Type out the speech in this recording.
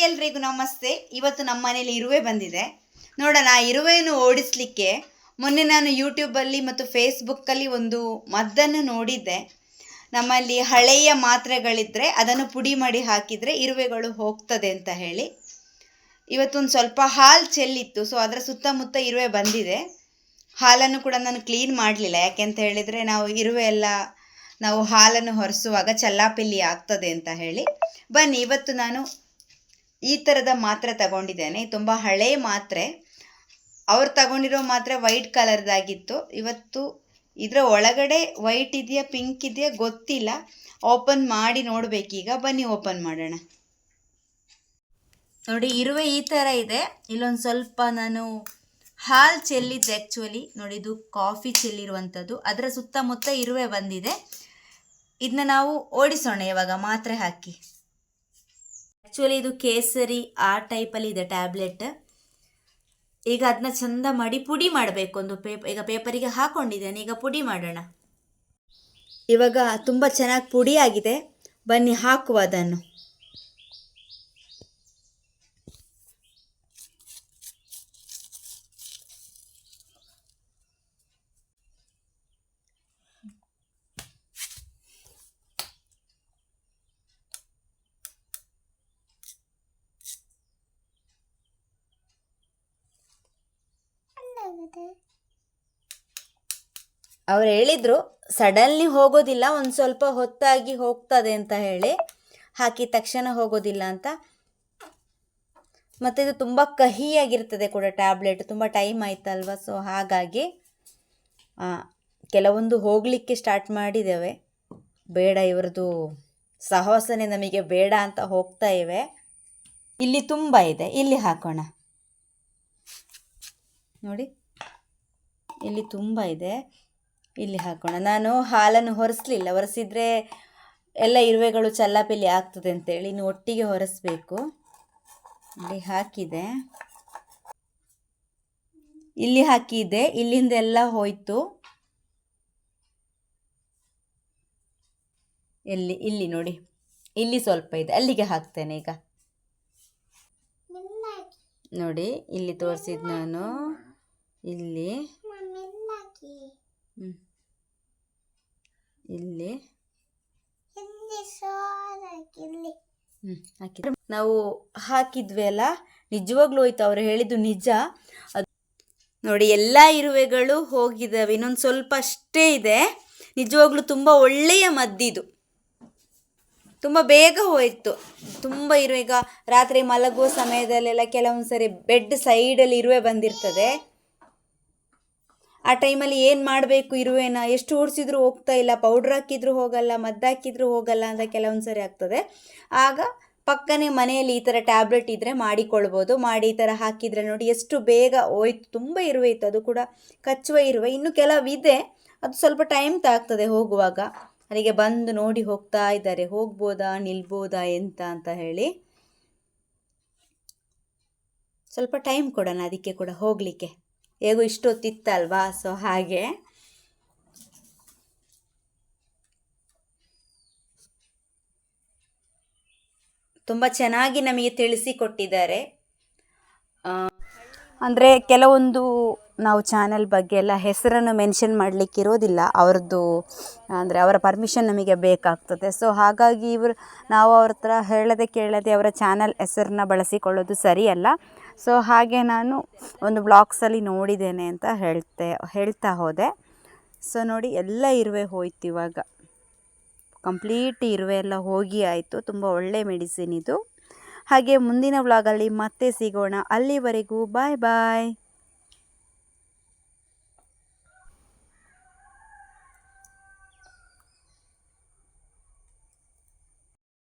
ಎಲ್ರಿಗೂ ನಮಸ್ತೆ. ಇವತ್ತು ನಮ್ಮ ಮನೇಲಿ ಇರುವೆ ಬಂದಿದೆ. ನೋಡೋಣ ಆ ಇರುವೆಯನ್ನು ಓಡಿಸಲಿಕ್ಕೆ ಮೊನ್ನೆ ನಾನು ಯೂಟ್ಯೂಬಲ್ಲಿ ಮತ್ತು ಫೇಸ್ಬುಕ್ಕಲ್ಲಿ ಒಂದು ಮದ್ದನ್ನು ನೋಡಿದ್ದೆ. ನಮ್ಮಲ್ಲಿ ಹಳೆಯ ಮಾತ್ರೆಗಳಿದ್ದರೆ ಅದನ್ನು ಪುಡಿ ಮಾಡಿ ಹಾಕಿದರೆ ಇರುವೆಗಳು ಹೋಗ್ತದೆ ಅಂತ ಹೇಳಿ. ಇವತ್ತೊಂದು ಸ್ವಲ್ಪ ಹಾಲು ಚೆಲ್ಲಿತ್ತು, ಸೊ ಅದರ ಸುತ್ತಮುತ್ತ ಇರುವೆ ಬಂದಿದೆ. ಹಾಲನ್ನು ಕೂಡ ನಾನು ಕ್ಲೀನ್ ಮಾಡಲಿಲ್ಲ, ಯಾಕೆಂತ ಹೇಳಿದರೆ ನಾವು ಹಾಲನ್ನು ಹೊರಿಸುವಾಗ ಚಲ್ಲಾಪಿಲ್ಲಿ ಆಗ್ತದೆ ಅಂತ ಹೇಳಿ. ಬನ್ನಿ, ಇವತ್ತು ನಾನು ಈ ಥರದ ಮಾತ್ರೆ ತಗೊಂಡಿದ್ದೇನೆ. ತುಂಬ ಹಳೆಯ ಮಾತ್ರೆ. ಅವ್ರು ತಗೊಂಡಿರೋ ಮಾತ್ರೆ ವೈಟ್ ಕಲರ್ದಾಗಿತ್ತು. ಇವತ್ತು ಇದರ ಒಳಗಡೆ ವೈಟ್ ಇದೆಯಾ ಪಿಂಕ್ ಇದೆಯಾ ಗೊತ್ತಿಲ್ಲ. ಓಪನ್ ಮಾಡಿ ನೋಡಬೇಕೀಗ. ಬನ್ನಿ ಓಪನ್ ಮಾಡೋಣ. ನೋಡಿ, ಇರುವೆ ಈ ಥರ ಇದೆ. ಇಲ್ಲೊಂದು ಸ್ವಲ್ಪ ನಾನು ಹಾಲು ಚೆಲ್ಲಿದ್ದೆ. ಆ್ಯಕ್ಚುಲಿ ನೋಡಿ, ಇದು ಕಾಫಿ ಚೆಲ್ಲಿರುವಂಥದ್ದು. ಅದರ ಸುತ್ತಮುತ್ತ ಇರುವೆ ಬಂದಿದೆ. ಇದನ್ನ ನಾವು ಓಡಿಸೋಣ ಇವಾಗ ಮಾತ್ರೆ ಹಾಕಿ. ಆ್ಯಕ್ಚುಲಿ ಇದು ಕೇಸರಿ ಆ ಟೈಪಲ್ಲಿ ಇದೆ ಟ್ಯಾಬ್ಲೆಟ್. ಈಗ ಅದನ್ನ ಚಂದ ಮಾಡಿ ಪುಡಿ ಮಾಡಬೇಕು. ಈಗ ಪೇಪರಿಗೆ ಹಾಕ್ಕೊಂಡಿದ್ದೇನೆ, ಈಗ ಪುಡಿ ಮಾಡೋಣ. ಇವಾಗ ತುಂಬ ಚೆನ್ನಾಗಿ ಪುಡಿ ಆಗಿದೆ. ಬನ್ನಿ ಹಾಕುವ ಅದನ್ನು. ಅವ್ರು ಹೇಳಿದರು ಸಡನ್ಲಿ ಹೋಗೋದಿಲ್ಲ, ಒಂದು ಸ್ವಲ್ಪ ಹೊತ್ತಾಗಿ ಹೋಗ್ತದೆ ಅಂತ ಹೇಳಿ. ಹಾಕಿದ ತಕ್ಷಣ ಹೋಗೋದಿಲ್ಲ ಅಂತ. ಮತ್ತು ಇದು ತುಂಬ ಕಹಿಯಾಗಿರ್ತದೆ ಕೂಡ ಟ್ಯಾಬ್ಲೆಟ್. ತುಂಬ ಟೈಮ್ ಆಯ್ತಲ್ವ, ಸೊ ಹಾಗಾಗಿ ಕೆಲವೊಂದು ಹೋಗಲಿಕ್ಕೆ ಸ್ಟಾರ್ಟ್ ಮಾಡಿದ್ದೇವೆ. ಬೇಡ, ಇವ್ರದ್ದು ಸಹವಾಸನೆ ನಮಗೆ ಬೇಡ ಅಂತ ಹೋಗ್ತಾ ಇವೆ. ಇಲ್ಲಿ ತುಂಬ ಇದೆ, ಇಲ್ಲಿ ಹಾಕೋಣ. ನೋಡಿ, ಇಲ್ಲಿ ತುಂಬ ಇದೆ, ಇಲ್ಲಿ ಹಾಕೋಣ. ನಾನು ಹಾಲನ್ನು ಹೊರಿಸಲಿಲ್ಲ. ಹೊರಿಸಿದ್ರೆ ಎಲ್ಲ ಇರುವೆಗಳು ಚಲ್ಲಾಪಿಲ್ಲಿ ಆಗ್ತದೆ ಅಂತೇಳಿ ಇನ್ನು ಒಟ್ಟಿಗೆ ಹೊರಿಸ್ಬೇಕು. ಇಲ್ಲಿ ಹಾಕಿದೆ, ಇಲ್ಲಿ ಹಾಕಿದೆ. ಇಲ್ಲಿಂದ ಎಲ್ಲ ಹೋಯ್ತು. ಇಲ್ಲಿ ನೋಡಿ, ಇಲ್ಲಿ ಸ್ವಲ್ಪ ಇದೆ, ಅಲ್ಲಿಗೆ ಹಾಕ್ತೇನೆ ಈಗ. ನೋಡಿ, ಇಲ್ಲಿ ತೋರಿಸಿದ್ದು ನಾನು. ಇಲ್ಲಿ ಇಲ್ಲಿ ಹಾಕಿದ್ರೆ ನಾವು ಹಾಕಿದ್ವಿ ಅಲ್ಲ, ನಿಜವಾಗ್ಲೂ ಹೋಯ್ತು. ಅವ್ರು ಹೇಳಿದ್ದು ನಿಜ. ಅದು ನೋಡಿ, ಎಲ್ಲ ಇರುವೆಗಳು ಹೋಗಿದ್ದಾವೆ. ಇನ್ನೊಂದು ಸ್ವಲ್ಪ ಅಷ್ಟೇ ಇದೆ. ನಿಜವಾಗ್ಲೂ ತುಂಬ ಒಳ್ಳೆಯ ಮದ್ದಿದು. ತುಂಬ ಬೇಗ ಹೋಯಿತು. ತುಂಬ ಇರುವೆ. ಈಗ ರಾತ್ರಿ ಮಲಗುವ ಸಮಯದಲ್ಲೆಲ್ಲ ಕೆಲವೊಂದು ಸರಿ ಬೆಡ್ ಸೈಡಲ್ಲಿ ಇರುವೆ ಬಂದಿರ್ತದೆ. ಆ ಟೈಮಲ್ಲಿ ಏನು ಮಾಡಬೇಕು, ಇರುವೆನ ಎಷ್ಟು ಓಡಿಸಿದ್ರು ಹೋಗ್ತಾ ಇಲ್ಲ, ಪೌಡ್ರ್ ಹಾಕಿದ್ರು ಹೋಗಲ್ಲ, ಮದ್ದು ಹಾಕಿದ್ರು ಹೋಗಲ್ಲ ಅಂತ ಕೆಲವೊಂದು ಸರಿ ಆಗ್ತದೆ. ಆಗ ಪಕ್ಕನೇ ಮನೆಯಲ್ಲಿ ಈ ಥರ ಟ್ಯಾಬ್ಲೆಟ್ ಇದ್ದರೆ ಮಾಡಿಕೊಳ್ಬೋದು. ಮಾಡಿ ಈ ಥರ ಹಾಕಿದರೆ ನೋಡಿ ಎಷ್ಟು ಬೇಗ ಹೋಯ್ತು. ತುಂಬ ಇರುವೆ ಇತ್ತು, ಅದು ಕೂಡ ಕಚ್ಚುವ ಇರುವೆ. ಇನ್ನು ಕೆಲವಿದೆ, ಅದು ಸ್ವಲ್ಪ ಟೈಮ್ ತಾಗ್ತದೆ ಹೋಗುವಾಗ. ಅಲ್ಲಿಗೆ ಬಂದು ನೋಡಿ ಹೋಗ್ತಾ ಇದ್ದಾರೆ, ಹೋಗ್ಬೋದಾ ನಿಲ್ಬೋದಾ ಅಂತ ಹೇಳಿ. ಸ್ವಲ್ಪ ಟೈಮ್ ಕೊಡೋಣ ಅದಕ್ಕೆ ಕೂಡ ಹೋಗಲಿಕ್ಕೆ. ಹೇಗೂ ಇಷ್ಟೊತ್ತಿತ್ತಲ್ವಾ, ಸೊ ಹಾಗೆ. ತುಂಬ ಚೆನ್ನಾಗಿ ನಮಗೆ ತಿಳಿಸಿಕೊಟ್ಟಿದ್ದಾರೆ. ಅಂದರೆ ಕೆಲವೊಂದು ನಾವು ಚಾನಲ್ ಬಗ್ಗೆ ಎಲ್ಲ ಹೆಸರನ್ನು ಮೆನ್ಷನ್ ಮಾಡಲಿಕ್ಕೆ ಇರೋದಿಲ್ಲ. ಅವ್ರದ್ದು ಅಂದರೆ ಅವರ ಪರ್ಮಿಷನ್ ನಮಗೆ ಬೇಕಾಗ್ತದೆ. ಸೊ ಹಾಗಾಗಿ ನಾವು ಅವ್ರ ಹತ್ರ ಹೇಳದೆ ಕೇಳದೆ ಅವರ ಚಾನಲ್ ಹೆಸರನ್ನ ಬಳಸಿಕೊಳ್ಳೋದು ಸರಿಯಲ್ಲ. ಸೊ ಹಾಗೆ ನಾನು ಒಂದು ಬ್ಲಾಗ್ಸಲ್ಲಿ ನೋಡಿದ್ದೇನೆ ಅಂತ ಹೇಳ್ತಾ ಹೋದೆ. ಸೊ ನೋಡಿ, ಎಲ್ಲ ಇರುವೆ ಹೋಯ್ತು. ಇವಾಗ ಕಂಪ್ಲೀಟ್ ಇರುವೆ ಎಲ್ಲ ಹೋಗಿ ಆಯಿತು. ತುಂಬ ಒಳ್ಳೆ ಮೆಡಿಸಿನ್ ಇದು. ಹಾಗೆ ಮುಂದಿನ ವ್ಲಾಗಲ್ಲಿ ಮತ್ತೆ ಸಿಗೋಣ. ಅಲ್ಲಿವರೆಗೂ ಬಾಯ್ ಬಾಯ್.